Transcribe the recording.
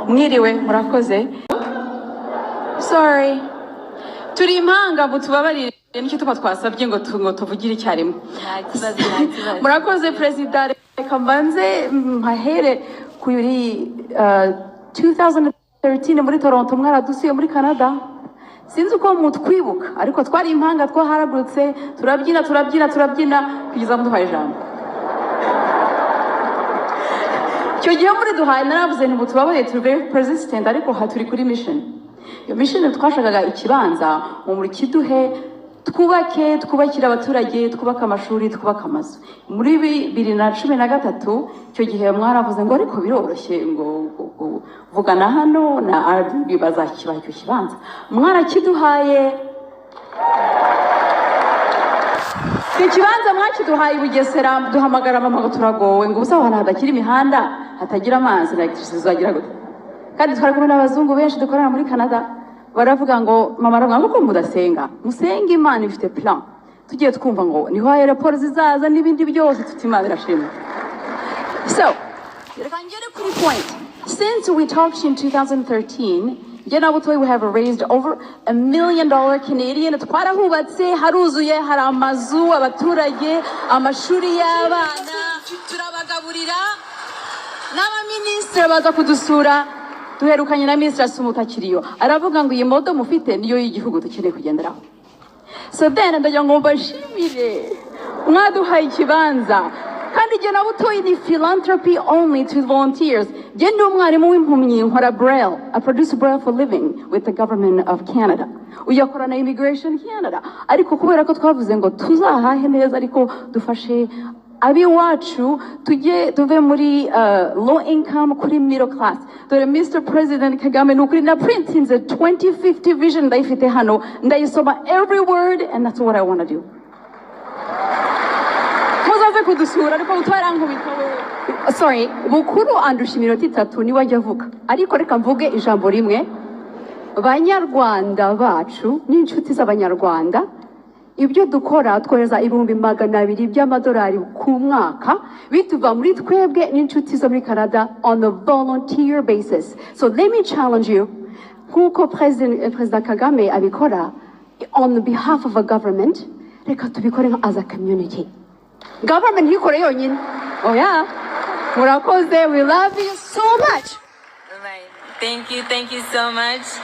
mwiriwe murakoze. Sorry. Turi Impanga mutubabarire nicyo tuba twasabye ngo tuvugire icyarimwe. Murakoze President, reka mbanze mpahere kuri 2013 muri Toronto mwaradusuye muri Canada. Sinzi uko mutwibuka ariko twari Impanga twaharagurutse turabyina kugeza muduhaye ijambo. Icyo gihe muri duhaye naravuze ntimutubabarire turi very persistent ariko turi kuri mission. Iyo mission twashakaga ikibanza muri kiduhe twubakira abaturage, twubaka amashuri, twubaka amazu. Muri 2013 icyo gihe mwaravuze ngo ariko biroroshye ngo vugana hano na RDB bazakibaha icyo kibanza. Mwarakiduhaye. Ikibanza mwakiduhaye Bugesera duhamagara mama ngo turagowe ngo ubusa wana hadakira imihanda hatagira amazi na electricity zagira gute. Kandi twari kumwe n'abazungu benshi dukorana muri Canada baravuga ngo mama aravuga ngo mudasenga musenga Imana ifite plan. Tugiye twumva ngo niho airport zizaza n'ibindi byose tutimana irashimwe. So reka ngere kuri point. Since we talked in 2013, we have raised over $1 million Canadian. Twarahubatse haruzuye hari amazu abaturage amashuri y'abana turabagaburira n'abaminisitiri baza kudusura. Duherukanye na Minisitiri Sumutakiriyo aravuga ngo iyi modo mufite niyo y'igihugu dukeneye kugenderaho. So then ndagira ngo mbashimire mwaduhaye ikibanza kandi je nabutoye ni philanthropy only to volunteers. Je ndi umwarimu w'impumyi nkora Braille. I produce Braille for living with the government of Canada. Uyakora na Immigration Canada. Ariko kubera ko twavuze ngo tuzahahe neza ariko dufashe abiwacu tuve muri low income kuri middle class. Dore Mr. President Kagame nukuri na printing the 2050 vision ndayifite hano ndayisoma every word and that's what I want to do. Muzaze kudusura ariko utwarankubita we. Sorry, bukuru andusha iminota 3 niwe ajya avuga. Ariko reka mvuge ijambo rimwe. Banyarwanda bacu n'inshuti z'abanyarwanda ibyo dukora twohereza $200,000 by'amadolari ku mwaka bituva muri twebwe n'inshuti zo muri Canada on a volunteer basis. So let me challenge you, kuko President Kagame abikora on behalf of a government, reka tubikore as a community. Government yikore yonyine. Oh yeah, murakoze, we love you so much. Right. Thank you so much.